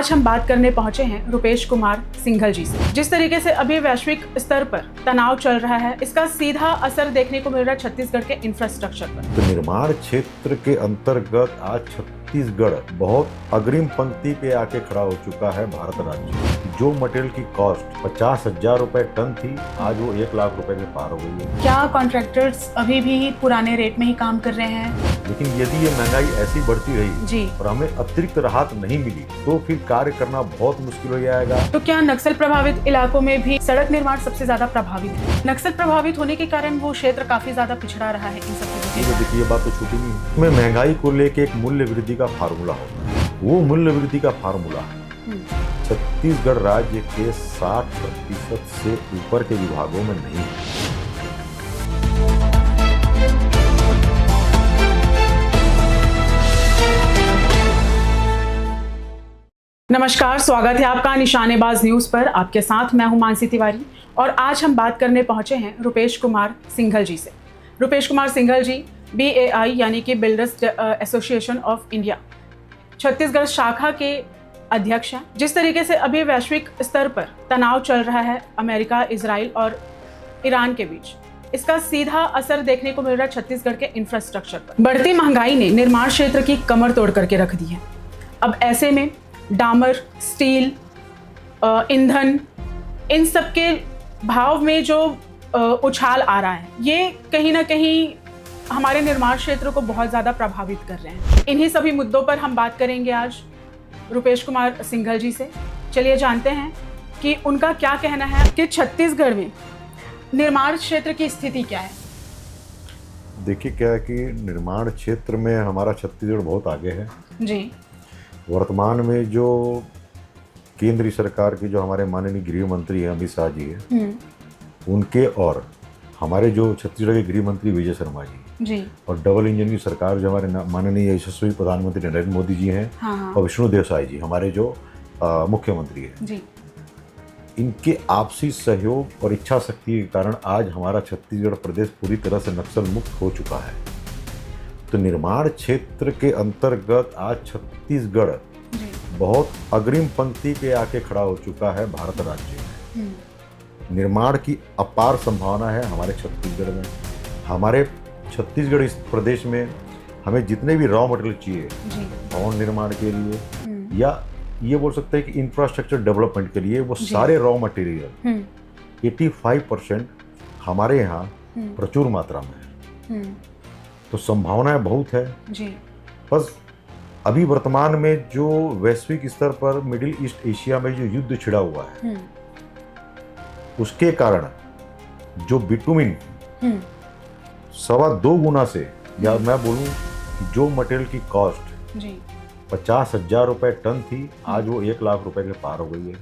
आज हम बात करने पहुंचे हैं रुपेश कुमार सिंघल जी से। जिस तरीके से अभी वैश्विक स्तर पर तनाव चल रहा है, इसका सीधा असर देखने को मिल रहा है छत्तीसगढ़ के इंफ्रास्ट्रक्चर पर। तो निर्माण क्षेत्र के अंतर्गत आज छत्तीसगढ़ बहुत अग्रिम पंक्ति पे आके खड़ा हो चुका है भारत राज्य। जो मटेरियल की कॉस्ट 50,000 रुपए टन थी, आज वो 1 लाख रुपए के पार हो गई है। क्या कॉन्ट्रैक्टर्स अभी भी पुराने रेट में ही काम कर रहे हैं? लेकिन यदि ये महंगाई ऐसी बढ़ती रही जी, और हमें अतिरिक्त राहत नहीं मिली तो फिर कार्य करना बहुत मुश्किल हो जाएगा। तो क्या नक्सल प्रभावित इलाकों में भी सड़क निर्माण सबसे ज्यादा प्रभावित है? नक्सल प्रभावित होने के कारण वो क्षेत्र काफी ज्यादा पिछड़ा रहा है इन सब चीजों के। देखिए, ये बात तो छूटी नहीं है। में महंगाई को लेके एक मूल्य वृद्धि का फार्मूला होता है। वो मूल्य वृद्धि का फार्मूला है छत्तीसगढ़ राज्य के 60% से ऊपर के विभागों में नहीं है। नमस्कार, स्वागत है आपका निशानेबाज न्यूज पर। आपके साथ मैं हूं मानसी तिवारी और आज हम बात करने पहुंचे हैं रुपेश कुमार सिंघल जी से। रुपेश कुमार सिंघल जी BAI यानी कि builders association of India Chhattisgarh शाखा के अध्यक्ष हैं। जिस तरीके से अभी वैश्विक स्तर पर तनाव चल रहा है अमेरिका, इजराइल और ईरान के बीच, इसका सीधा असर देखने को मिल रहा है छत्तीसगढ़ के इंफ्रास्ट्रक्चर पर। बढ़ती महंगाई ने निर्माण क्षेत्र की कमर तोड़ करके रख दी है। अब ऐसे में डामर, स्टील, ईंधन, इन सब के भाव में जो उछाल आ रहा है, ये कहीं ना कहीं हमारे निर्माण क्षेत्र को बहुत ज़्यादा प्रभावित कर रहे हैं। इन्हीं सभी मुद्दों पर हम बात करेंगे आज रुपेश कुमार सिंघल जी से। चलिए जानते हैं कि उनका क्या कहना है कि छत्तीसगढ़ में निर्माण क्षेत्र की स्थिति क्या है। देखिए, क्या है कि निर्माण क्षेत्र में हमारा छत्तीसगढ़ बहुत आगे है जी। वर्तमान में जो केंद्रीय सरकार के जो हमारे माननीय गृह मंत्री हैं अमित शाह जी हैं, उनके और हमारे जो छत्तीसगढ़ के गृह मंत्री विजय शर्मा जी और डबल इंजन की सरकार जो हमारे माननीय यशस्वी प्रधानमंत्री नरेंद्र मोदी जी हैं, हाँ। और विष्णुदेव साय जी हमारे जो मुख्यमंत्री हैं जी। इनके आपसी सहयोग और इच्छा शक्ति के कारण आज हमारा छत्तीसगढ़ प्रदेश पूरी तरह से नक्सल मुक्त हो चुका है। तो निर्माण क्षेत्र के अंतर्गत आज छत्तीसगढ़ बहुत अग्रिम पंक्ति पे आके खड़ा हो चुका है भारत राज्य में। निर्माण की अपार संभावना है हमारे छत्तीसगढ़ में। हमारे छत्तीसगढ़ इस प्रदेश में हमें जितने भी रॉ मटेरियल चाहिए भवन निर्माण के लिए या ये बोल सकते हैं कि इंफ्रास्ट्रक्चर डेवलपमेंट के लिए, वो सारे रॉ मटेरियल 85% हमारे यहाँ प्रचुर मात्रा में है। तो संभावनाएं बहुत है जी। बस अभी वर्तमान में जो वैश्विक स्तर पर मिडिल ईस्ट एशिया में जो युद्ध छिड़ा हुआ है, उसके कारण जो बिटुमिन 2.25 गुना से, या मैं बोलूं जो मटेरियल की कॉस्ट 50,000 रुपए टन थी, आज वो 1 लाख रुपए के पार हो गई है।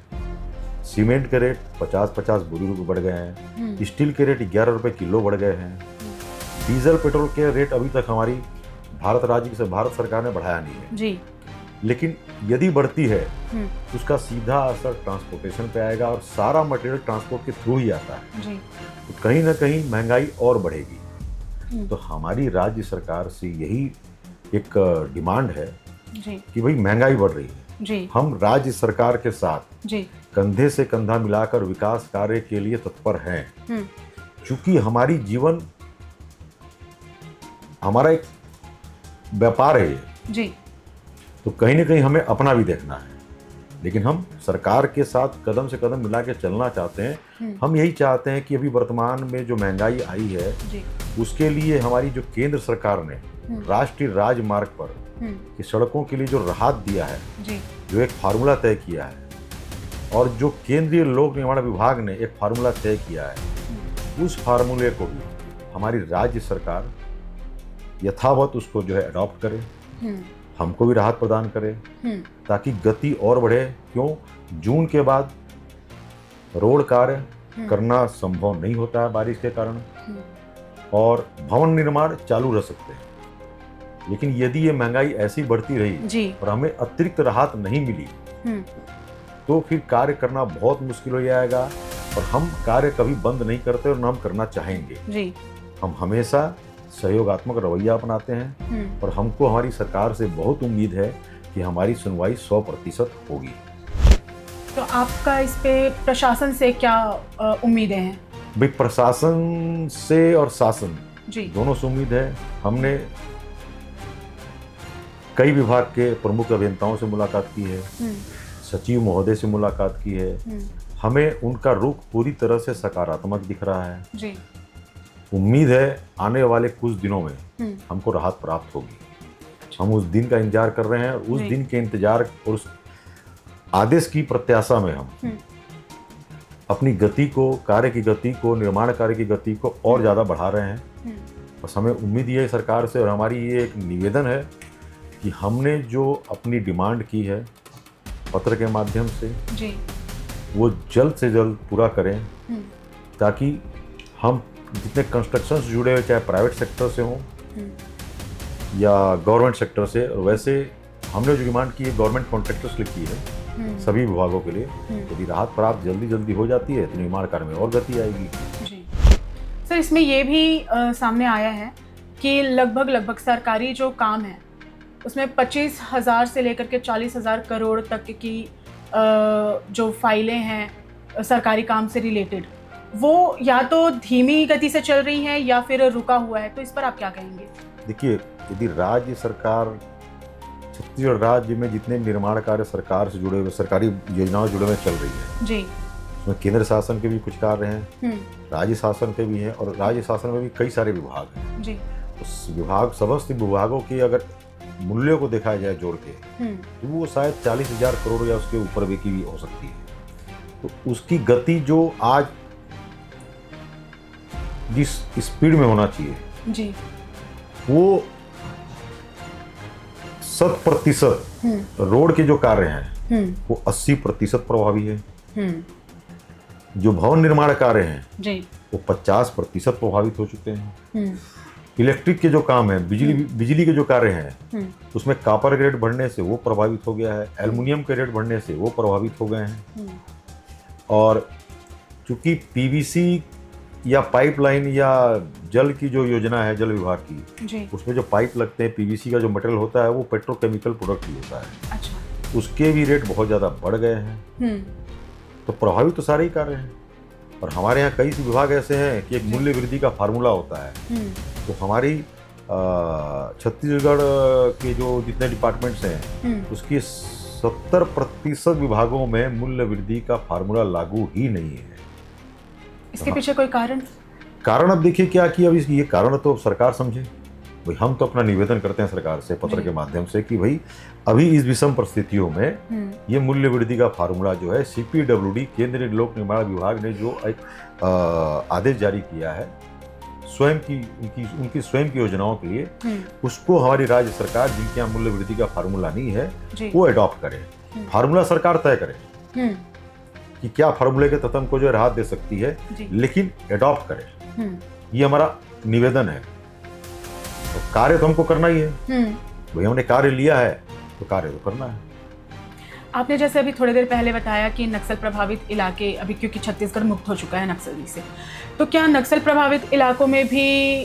सीमेंट के रेट 50-50 बोरी रुपये बढ़ गए हैं। स्टील के रेट 11 रुपए किलो बढ़ गए हैं। डीजल पेट्रोल के रेट अभी तक हमारी भारत सरकार ने बढ़ाया नहीं है जी। लेकिन यदि बढ़ती है उसका सीधा असर ट्रांसपोर्टेशन पे आएगा और सारा मटेरियल ट्रांसपोर्ट के थ्रू ही आता है जी। तो कहीं ना कहीं महंगाई और बढ़ेगी। तो हमारी राज्य सरकार से यही एक डिमांड है जी कि भाई महंगाई बढ़ रही है जी। हम राज्य सरकार के साथ जी। कंधे से कंधा मिलाकर विकास कार्य के लिए तत्पर हैं। चूंकि हमारा एक व्यापार है जी। तो कहीं ना कहीं हमें अपना भी देखना है, लेकिन हम सरकार के साथ कदम से कदम मिला के चलना चाहते हैं। हम यही चाहते हैं कि अभी वर्तमान में जो महंगाई आई है जी। उसके लिए हमारी जो केंद्र सरकार ने राष्ट्रीय राजमार्ग पर कि सड़कों के लिए जो राहत दिया है जी। जो एक फार्मूला तय किया है और जो केंद्रीय लोक निर्माण विभाग ने एक फार्मूला तय किया है, उस फार्मूले को भी हमारी राज्य सरकार यथावत उसको जो है अडॉप्ट करे, हमको भी राहत प्रदान करे ताकि गति और बढ़े। क्यों? जून के बाद रोड कार्य करना संभव नहीं होता है बारिश के कारण, और भवन निर्माण चालू रह सकते हैं। लेकिन यदि ये महंगाई ऐसी बढ़ती रही और हमें अतिरिक्त राहत नहीं मिली तो फिर कार्य करना बहुत मुश्किल हो जाएगा और हम कार्य कभी बंद नहीं करते और न हम करना चाहेंगे। हम हमेशा सहयोगात्मक रवैया अपनाते हैं और हमको हमारी सरकार से बहुत उम्मीद है कि हमारी सुनवाई 100% होगी। तो आपका इस पे प्रशासन से क्या उम्मीदें हैं? भाई प्रशासन से और शासन जी। दोनों से उम्मीद है। हमने कई विभाग के प्रमुख अभियंताओं से मुलाकात की है, सचिव महोदय से मुलाकात की है। हमें उनका रुख पूरी तरह से सकारात्मक दिख रहा है जी। उम्मीद है आने वाले कुछ दिनों में हमको राहत प्राप्त होगी। हम उस दिन का इंतजार कर रहे हैं और उस दिन के इंतजार और उस आदेश की प्रत्याशा में हम अपनी गति को, कार्य की गति को, निर्माण कार्य की गति को और ज़्यादा बढ़ा रहे हैं। बस हमें उम्मीद ये है सरकार से, और हमारी ये एक निवेदन है कि हमने जो अपनी डिमांड की है पत्र के माध्यम से जी, वो जल्द से जल्द पूरा करें, ताकि हम जितने कंस्ट्रक्शन से जुड़े हुए, चाहे प्राइवेट सेक्टर से हों या गवर्नमेंट सेक्टर से, और वैसे हमने जो डिमांड की है गवर्नमेंट कॉन्ट्रैक्टर्स की है सभी विभागों के लिए, यदि राहत प्राप्त जल्दी हो जाती है तो निर्माण कार्य में और गति आएगी। जी सर, इसमें ये भी सामने आया है कि लगभग सरकारी जो काम है उसमें 25,000 से लेकर के 40,000 करोड़ तक की जो फाइलें हैं सरकारी काम से रिलेटेड, वो या तो धीमी गति से चल रही हैं या फिर रुका हुआ है। तो इस पर आप क्या कहेंगे? देखिए, यदि राज्य सरकार, छत्तीसगढ़ राज्य में जितने निर्माण कार्य सरकार से जुड़े हुए, सरकारी योजनाओं से जुड़े हुए चल रही है जी, उसमें केंद्र शासन के भी कुछ कार्य हैं, राज्य शासन के भी हैं, और राज्य शासन में भी कई सारे विभाग हैं जी। उस विभाग, समस्त विभागों की अगर मूल्यों को देखा जाए जोड़ के, तो वो शायद 40,000 करोड़ या उसके ऊपर भी की हो सकती है। तो उसकी गति जो आज जिस स्पीड में होना चाहिए जी, वो 100% रोड के जो कार्य हैं वो 80% प्रभावी है। जो भवन निर्माण कार्य हैं जी, वो 50% प्रभावित हो चुके हैं। इलेक्ट्रिक के जो काम है, बिजली के जो कार्य हैं, उसमें कॉपर के रेट बढ़ने से वो प्रभावित हो गया है, एल्युमिनियम के रेट बढ़ने से वो प्रभावित हो गए हैं। और चूंकि पीवीसी या पाइपलाइन या जल की जो योजना है जल विभाग की, उसमें जो पाइप लगते हैं, पीवीसी का जो मटेरियल होता है वो पेट्रोकेमिकल प्रोडक्ट ही होता है। अच्छा। उसके भी रेट बहुत ज़्यादा बढ़ गए हैं। तो प्रभावित तो सारे ही कार्य हैं। और हमारे यहाँ कई विभाग ऐसे हैं कि एक मूल्य वृद्धि का फार्मूला होता है। तो हमारी छत्तीसगढ़ के जो जितने डिपार्टमेंट्स हैं उसके 70% विभागों में मूल्य वृद्धि का फार्मूला लागू ही नहीं है। इसके पीछे कोई कारण अब देखिए क्या कि अब ये कारण तो सरकार समझे। भाई हम तो अपना निवेदन करते हैं सरकार से पत्र के माध्यम से कि भाई अभी इस विषम परिस्थितियों में ये मूल्य वृद्धि का फार्मूला जो है CPWD केंद्रीय लोक निर्माण विभाग ने जो एक आदेश जारी किया है स्वयं की उनकी स्वयं की योजनाओं के लिए, उसको हमारी राज्य सरकार, जिनके यहाँ मूल्य वृद्धि का फार्मूला नहीं है, वो अडॉप्ट करे। फार्मूला सरकार तय करे कि क्या फार्मूले के तहत हमको जो राहत दे सकती है, लेकिन अडॉप्ट करे। ये हमारा निवेदन है। तो कार्य तो हमको करना ही है। भाई हमने कार्य लिया है तो कार्य तो करना है। आपने जैसे अभी थोड़ी देर पहले बताया कि नक्सल प्रभावित इलाके अभी, क्योंकि छत्तीसगढ़ मुक्त हो चुका है नक्सली से, तो क्या नक्सल प्रभावित इलाकों में भी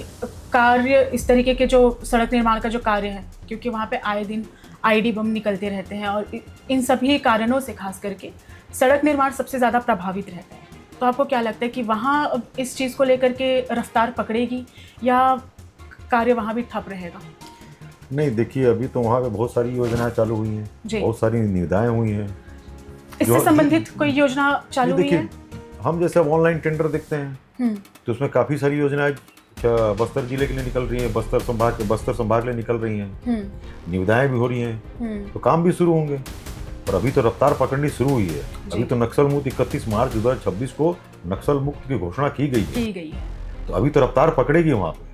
कार्य इस तरीके के जो सड़क निर्माण का जो कार्य है, क्योंकि वहाँ पे आए दिन आईडी बम निकलते रहते हैं और इन सभी कारणों से खास करके सड़क निर्माण सबसे ज़्यादा प्रभावित रहता है, तो आपको क्या लगता है कि वहाँ इस चीज़ को लेकर के रफ्तार पकड़ेगी या कार्य वहाँ भी ठप रहेगा? नहीं, देखिए अभी तो वहाँ पे बहुत सारी योजनाएं चालू हुई हैं, बहुत सारी निविदाएं हुई हैं। इससे संबंधित कोई योजना चालू हुई है? हम जैसे अब ऑनलाइन टेंडर देखते हैं तो उसमें काफ़ी सारी योजनाएं बस्तर जिले के लिए निकल रही हैं, बस्तर संभाग के लिए निकल रही हैं, निविदाएं भी हो रही हैं, तो काम भी शुरू होंगे। और अभी तो रफ्तार पकड़नी शुरू हुई है। अभी तो नक्सल मुक्त 31 मार्च 2026 को नक्सल मुक्त की घोषणा की गई है, तो अभी तो रफ्तार पकड़ेगी वहाँ पे।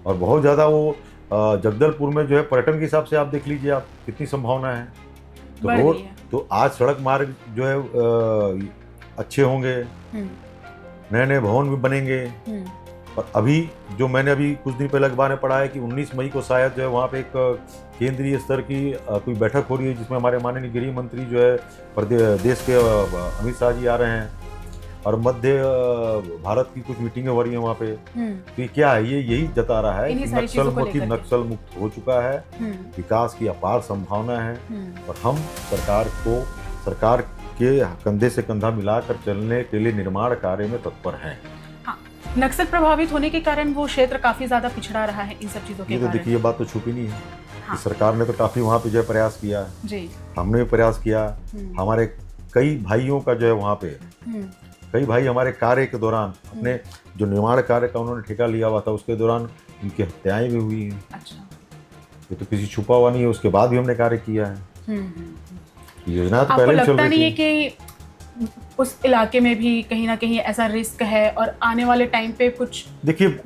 और बहुत ज़्यादा वो जगदलपुर में जो है पर्यटन के हिसाब से आप देख लीजिए आप कितनी संभावना है। तो रोड तो आज सड़क मार्ग जो है अच्छे होंगे, नए भवन भी बनेंगे। और अभी जो मैंने अभी कुछ दिन पहले अखबार में पढ़ा है कि 19 मई को शायद जो है वहाँ पे एक केंद्रीय स्तर की कोई बैठक हो रही है, जिसमें हमारे माननीय गृह मंत्री जो है देश के अमित शाह जी आ रहे हैं, और मध्य भारत की कुछ मीटिंगें हो रही हैं वहाँ पे। तो ये क्या है, ये यही जता रहा है कि नक्सल मुक्त हो चुका है, विकास की अपार संभावना है। और हम सरकार के कंधे से कंधा मिलाकर चलने के लिए निर्माण कार्य में तत्पर हैं। हाँ, नक्सल प्रभावित होने के कारण वो क्षेत्र काफी ज्यादा पिछड़ा रहा है इन सब चीजों के ये तो कारण। देखिए, ये बात तो छुपी नहीं है। हाँ। कि सरकार ने तो काफी वहाँ पे जो है प्रयास किया, जी। हमने भी प्रयास किया। हमारे कई भाइयों का जो है वहाँ पे, कई भाई हमारे कार्य के दौरान अपने जो निर्माण कार्य का उन्होंने ठेका लिया हुआ था उसके दौरान उनकी हत्याएं भी हुई हैं। अच्छा। ये तो किसी छुपा हुआ नहीं है, उसके बाद भी हमने कार्य किया है। योजना तो आपको पहले ही चल लगता नहीं रही है थी। कि उस इलाके में भी कहीं ना कहीं ऐसा रिस्क है और आने वाले टाइम पे कुछ? देखिए,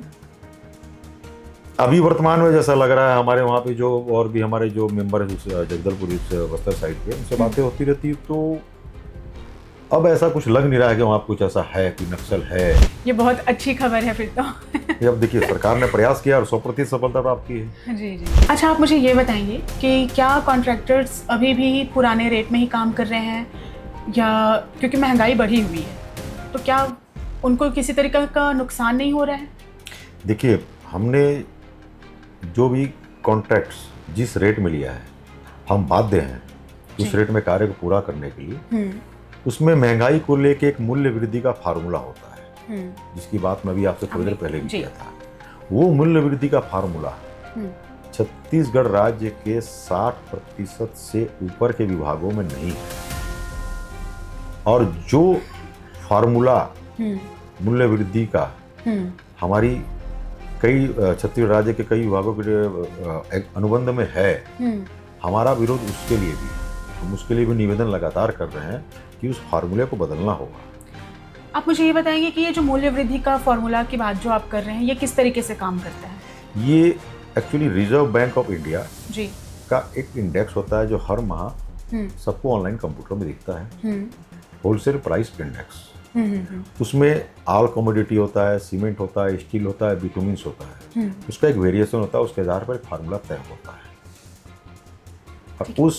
अभी वर्तमान में जैसा लग रहा है हमारे वहाँ पे जो और भी हमारे जो मेंबर है जगदलपुर इस बस्तर साइड के, उनसे बातें होती रहती, तो अब ऐसा कुछ लग नहीं रहा है कि वहाँ कुछ ऐसा है कि नक्सल है। ये बहुत अच्छी खबर है फिर तो। ये अब देखिए, सरकार ने प्रयास किया और 100% सफलता प्राप्त की है। जी जी। अच्छा, आप मुझे ये बताइए कि क्या कॉन्ट्रैक्टर्स अभी भी पुराने रेट में ही काम कर रहे हैं, या क्योंकि महंगाई बढ़ी हुई है तो क्या उनको किसी तरीके का नुकसान नहीं हो रहा है? देखिए, हमने जो भी कॉन्ट्रैक्ट्स जिस रेट में लिया है, हम बाध्य हैं उस रेट में कार्य को पूरा करने के लिए। उसमें महंगाई को लेके एक मूल्य वृद्धि का फार्मूला होता है, जिसकी बात मैं भी आपसे थोड़ी देर पहले भी किया था। वो मूल्य वृद्धि का फार्मूला छत्तीसगढ़ राज्य के 60% से ऊपर के विभागों में नहीं है। और जो फार्मूला मूल्य वृद्धि का हमारी कई छत्तीसगढ़ राज्य के कई विभागों के अनुबंध में है, हमारा विरोध उसके लिए भी, हम उसके लिए भी निवेदन लगातार कर रहे हैं कि उस फार्मूले को बदलना होगा। आप मुझे ये बताएंगे कि ये जो मूल्य वृद्धि का फार्मूला की बात जो आप कर रहे हैं, ये किस तरीके से काम करता है? ये actually reserve bank of India ji का एक इंडेक्स होता है जो हर माह सबको ऑनलाइन कंप्यूटर में दिखता है, होलसेल प्राइस इंडेक्स। उसमें ऑल कमोडिटी होता है, सीमेंट होता है, स्टील होता है, बिटुमिन्स होता है, उसका एक वेरिएशन होता है, उसके आधार पर एक फार्मूला तय होता है। और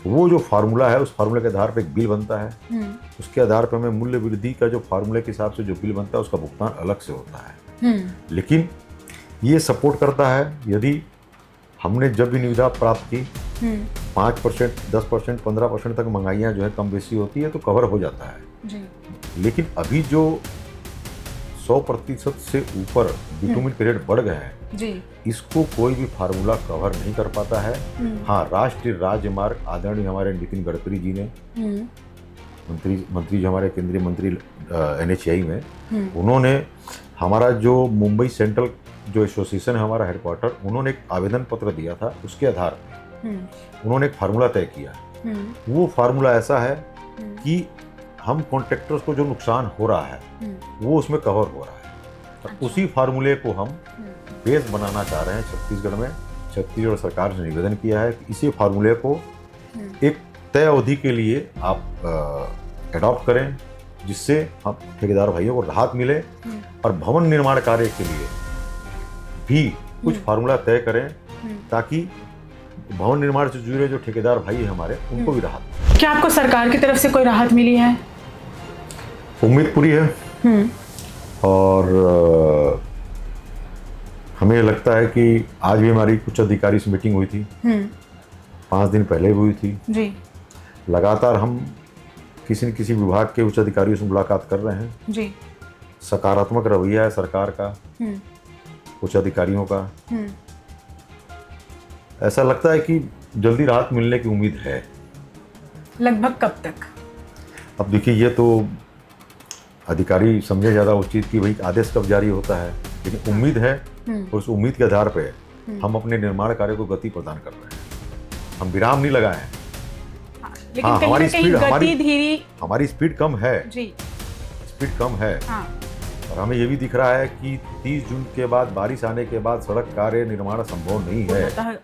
वो जो फार्मूला है, उस फार्मूले के आधार पर एक बिल बनता है, उसके आधार पर हमें मूल्य वृद्धि का जो फार्मूले के हिसाब से जो बिल बनता है उसका भुगतान अलग से होता है। लेकिन ये सपोर्ट करता है यदि हमने जब भी निविदा प्राप्त की 5%, 10%, 15% तक महंगाइयाँ जो है कम बेसी होती है तो कवर हो जाता है जी। लेकिन अभी जो 100% से ऊपर बिटुमिन के रेट बढ़ गए हैं जी, इसको कोई भी फार्मूला कवर नहीं कर पाता है। हाँ, राष्ट्रीय राजमार्ग आदरणीय हमारे नितिन गडकरी जी ने, मंत्री जो हमारे केंद्रीय मंत्री NHAI में, उन्होंने हमारा जो मुंबई सेंट्रल जो एसोसिएशन है हमारा हेडक्वार्टर, उन्होंने एक आवेदन पत्र दिया था, उसके आधार पर उन्होंने एक फार्मूला तय किया। वो फार्मूला ऐसा है कि हम कॉन्ट्रैक्टर्स को जो नुकसान हो रहा है वो उसमें कवर हो रहा है। तो उसी फार्मूले को हम बेस बनाना चाह रहे हैं छत्तीसगढ़ में। छत्तीसगढ़ सरकार से निवेदन किया है कि इसी फार्मूले को एक तय अवधि के लिए आप एडॉप्ट करें, जिससे हम ठेकेदार भाइयों को राहत मिले, और भवन निर्माण कार्य के लिए भी कुछ फार्मूला तय करें ताकि भवन निर्माण से जुड़े जो ठेकेदार भाई हैं हमारे, उनको भी राहत। क्या आपको सरकार की तरफ से कोई राहत मिली है? उम्मीद पूरी है। और हमें लगता है कि आज भी हमारी कुछ अधिकारी से मीटिंग हुई थी, 5 दिन पहले भी हुई थी जी। लगातार हम किसी न किसी विभाग के उच्च अधिकारियों से मुलाकात कर रहे हैं जी। सकारात्मक रवैया है सरकार का, उच्च अधिकारियों का। ऐसा लगता है कि जल्दी राहत मिलने की उम्मीद है। लगभग कब तक? अब देखिए, ये तो अधिकारी समझे ज़्यादा उचित कि भाई आदेश कब जारी होता है, लेकिन उम्मीद है और उस उम्मीद के आधार पे हम अपने निर्माण कार्य को गति प्रदान कर रहे हैं। हम विराम नहीं लगाए हैं। लेकिन हाँ, हमारी स्पीड, हमारी स्पीड कम है जी, स्पीड कम है। हाँ। और हमें ये भी दिख रहा है कि 30 जून के बाद बारिश आने के बाद सड़क कार्य निर्माण संभव नहीं है।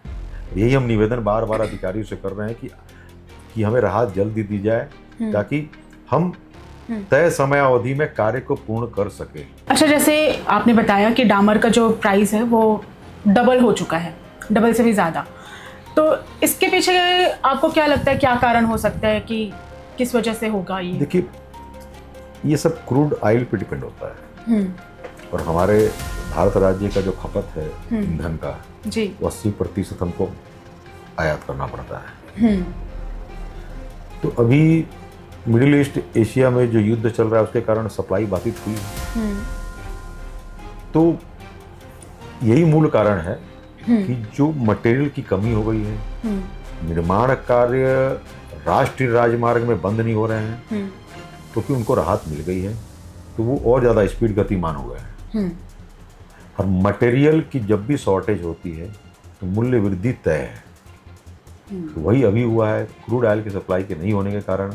यही हम निवेदन बार बार अधिकारियों से कर रहे हैं कि हमें राहत जल्दी दी जाए ताकि हम तय समय अवधि में कार्य को पूर्ण कर सके। अच्छा, जैसे आपने बताया कि डामर का जो प्राइस है वो डबल हो चुका है, डबल से भी ज़्यादा, तो इसके पीछे आपको क्या लगता है, क्या कारण हो सकता है कि किस वजह से होगा ये? देखिए, ये सब क्रूड ऑयल पे डिपेंड होता है और हमारे भारत राज्य का जो खपत है ईंधन का जी, 80% हमको आयात करना पड़ता है। तो अभी मिडिल ईस्ट एशिया में जो युद्ध चल रहा है उसके कारण सप्लाई बाधित हुई है। तो यही मूल कारण है कि जो मटेरियल की कमी हो गई है, निर्माण कार्य राष्ट्रीय राजमार्ग में बंद नहीं हो रहे हैं क्योंकि उनको राहत मिल गई है, तो वो और ज़्यादा स्पीड गतिमान हो गए हैं। और मटेरियल की जब भी शॉर्टेज होती है तो मूल्य वृद्धि तय है। तो वही अभी हुआ है। क्रूड ऑयल की सप्लाई के नहीं होने के कारण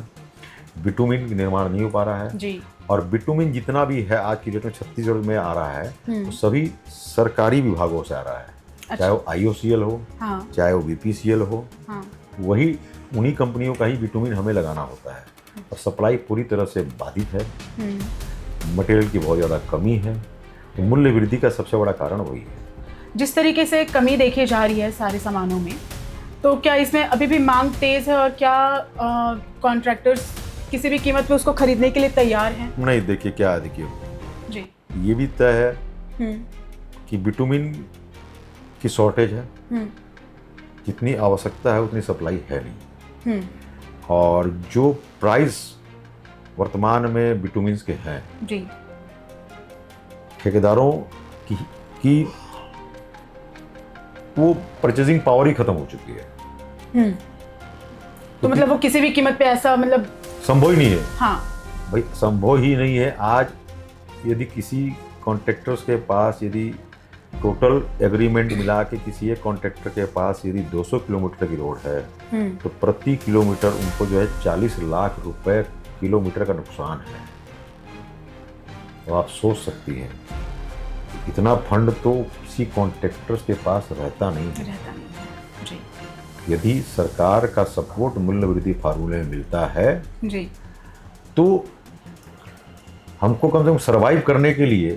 बिटुमिन निर्माण नहीं हो पा रहा है जी। और बिटुमिन जितना भी है आज की डेट में छत्तीसगढ़ में आ रहा है तो सभी सरकारी विभागों से आ रहा है। अच्छा। चाहे वो IOCL हो, हाँ। चाहे वो BPCL हो, हाँ। वही उन्हीं कंपनियों का ही बिटुमिन हमें लगाना होता है और सप्लाई पूरी तरह से बाधित है। मटेरियल की बहुत ज़्यादा कमी है, तो मूल्य वृद्धि का सबसे बड़ा कारण वही है। जिस तरीके से कमी देखी जा रही है सारे सामानों में, तो क्या इसमें अभी भी मांग तेज है और क्या कॉन्ट्रैक्टर्स किसी भी कीमत पे उसको खरीदने के लिए तैयार हैं? नहीं, देखिए क्या है, देखिए जी, ये भी तय है कि बिटुमिन की शॉर्टेज है, जितनी आवश्यकता है उतनी सप्लाई है नहीं। और जो प्राइस वर्तमान में बिटुमिन के हैं जी, ठेकेदारों की वो परचेजिंग पावर ही खत्म हो चुकी है। तो मतलब वो किसी भी कीमत पे ऐसा मतलब संभव ही नहीं है। हाँ भाई, संभव ही नहीं है। आज यदि किसी कॉन्ट्रैक्टर्स के पास यदि टोटल एग्रीमेंट मिला के किसी एक कॉन्ट्रैक्टर के पास यदि 200 किलोमीटर की रोड है तो प्रति किलोमीटर उनको जो है 40 लाख रुपए किलोमीटर का नुकसान है। तो आप सोच सकती हैं इतना फंड तो किसी कॉन्ट्रैक्टर्स के पास रहता नहीं है। जी। यदि सरकार का सपोर्ट मूल्य वृद्धि फार्मूले में मिलता है जी, तो हमको कम से कम सर्वाइव करने के लिए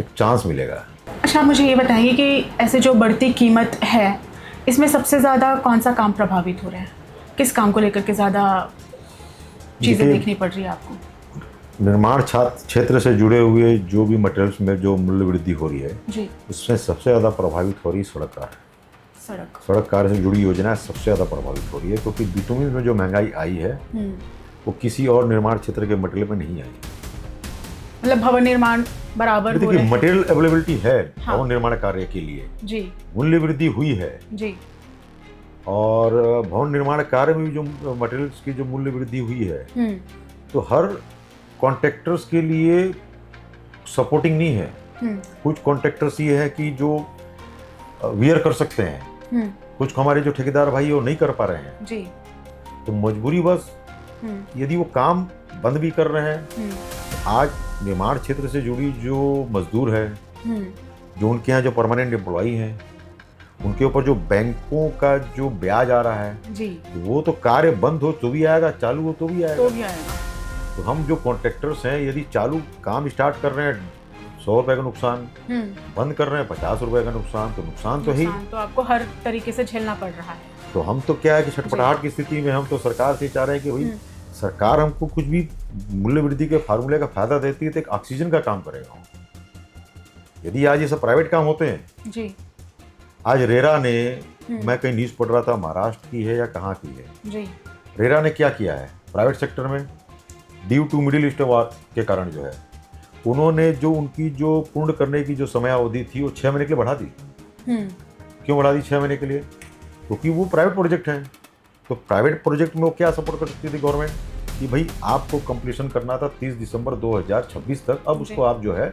एक चांस मिलेगा। अच्छा, मुझे ये बताइए कि ऐसे जो बढ़ती कीमत है इसमें सबसे ज़्यादा कौन सा काम प्रभावित हो रहा है? किस काम को लेकर के ज़्यादा चीज़ें देखनी पड़ रही है आपको? निर्माण क्षेत्र से जुड़े हुए जो भी मटेरियल्स में जो मूल्य वृद्धि हो रही है जी, उसमें सबसे ज़्यादा प्रभावित हो रही है सड़क कार्य। सड़क कार्य से जुड़ी योजना सबसे ज़्यादा प्रभावित हो रही है क्योंकि बिटुमिन में जो महंगाई आई है वो किसी और निर्माण क्षेत्र के मटेरियल में नहीं आई। मतलब भवन निर्माण बराबर हो रहा है। मटेरियल अवेलेबिलिटी है हाँ। भवन निर्माण कार्य के लिए जी, मूल्य वृद्धि हुई है जी, और भवन निर्माण कार्य में भी जो मटेरियल्स की जो मूल्य वृद्धि हुई है तो हर कॉन्ट्रैक्टर्स के लिए सपोर्टिंग नहीं है। कुछ कॉन्ट्रैक्टर्स ये है कि जो वियर कर सकते हैं, कुछ हमारे जो ठेकेदार भाई वो नहीं कर पा रहे हैं जी, तो मजबूरी बस यदि वो काम बंद भी कर रहे हैं। आज निर्माण क्षेत्र से जुड़ी जो मजदूर है, जो उनके यहाँ जो परमानेंट एम्प्लॉई हैं, उनके ऊपर जो बैंकों का जो ब्याज आ रहा है जी, वो तो कार्य बंद हो तो भी आएगा, चालू हो तो भी आएगा। तो हम जो कॉन्ट्रैक्टर्स हैं यदि चालू काम स्टार्ट कर रहे हैं 100 रुपए का नुकसान, बंद कर रहे हैं 50 रुपए का नुकसान, तो नुकसान तो ही तो आपको हर तरीके से झेलना पड़ रहा है। तो हम तो क्या है कि छटपटाहट की स्थिति में हम तो सरकार से चाह रहे हैं कि भाई सरकार हमको कुछ भी मूल्य वृद्धि के फार्मूले का फायदा देती है तो एक ऑक्सीजन का काम करेगा। यदि आज ये सब प्राइवेट काम होते हैं जी, आज रेरा ने, मैं कहीं न्यूज़ पढ़ रहा था महाराष्ट्र की है या कहाँ की है जी, रेरा ने क्या किया है प्राइवेट सेक्टर में ड्यू टू मिडिल ईस्ट वार के कारण जो है उन्होंने जो उनकी जो पूर्ण करने की जो समयावधि थी वो 6 महीने के लिए बढ़ा दी। क्यों बढ़ा दी 6 महीने के लिए? क्योंकि वो प्राइवेट प्रोजेक्ट हैं। तो प्राइवेट प्रोजेक्ट में वो क्या सपोर्ट कर सकती थी गवर्नमेंट कि भाई आपको कंप्लीशन करना था 30 दिसंबर 2026 तक, अब उसको आप जो है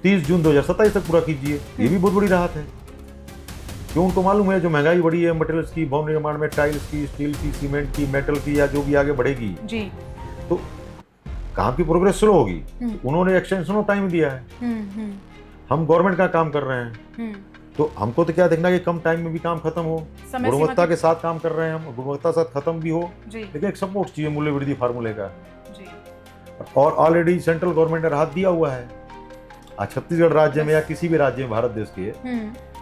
30 जून 2027 तक पूरा कीजिए। ये भी बहुत बड़ी राहत है। क्यों? उनको मालूम है जो महंगाई बढ़ी है मटेरियल्स की, भवन निर्माण में टाइल्स की, स्टील की, सीमेंट की, मेटल की या जो भी आगे बढ़ेगी जी, तो काम की प्रोग्रेस स्लो होगी। उन्होंने एक्सटेंशन ऑफ टाइम दिया है। हम गवर्नमेंट का काम कर रहे हैं तो हमको तो क्या देखना कि कम टाइम में भी काम खत्म हो, गुणवत्ता के साथ काम कर रहे हैं हम, गुणवत्ता साथ खत्म भी हो, लेकिन एक सपोर्ट चाहिए मूल्य वृद्धि फार्मूले का जी। और ऑलरेडी सेंट्रल गवर्नमेंट ने राहत दिया हुआ है। आज छत्तीसगढ़ राज्य में या किसी भी राज्य में भारत देश के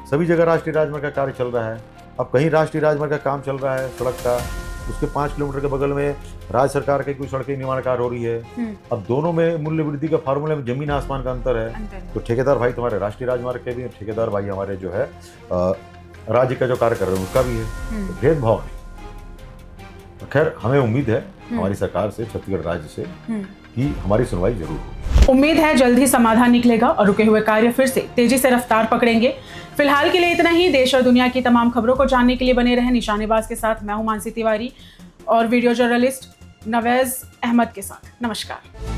सभी जगह राष्ट्रीय राजमार्ग का कार्य चल रहा है। अब कहीं राष्ट्रीय राजमार्ग का काम चल रहा है सड़क का, उसके 5 किलोमीटर के बगल में राज्य सरकार के कोई सड़कें निर्माण कार्य हो रही है। अब दोनों में मूल्य वृद्धि का फार्मूले में जमीन आसमान का अंतर है। तो ठेकेदार भाई तुम्हारे राष्ट्रीय राजमार्ग के भी, ठेकेदार भाई हमारे जो है राज्य का जो कार्य कर रहे हैं उसका भी है। तो भेदभाव नहीं। खैर हमें उम्मीद है हमारी सरकार से, छत्तीसगढ़ राज्य से कि हमारी सुनवाई जरूर होगी। उम्मीद है जल्द ही समाधान निकलेगा और रुके हुए कार्य फिर से तेजी से रफ्तार पकड़ेंगे। फिलहाल के लिए इतना ही। देश और दुनिया की तमाम खबरों को जानने के लिए बने रहें निशानेबाज के साथ। मैं हूं मानसी तिवारी और वीडियो जर्नलिस्ट नवेज अहमद के साथ। नमस्कार।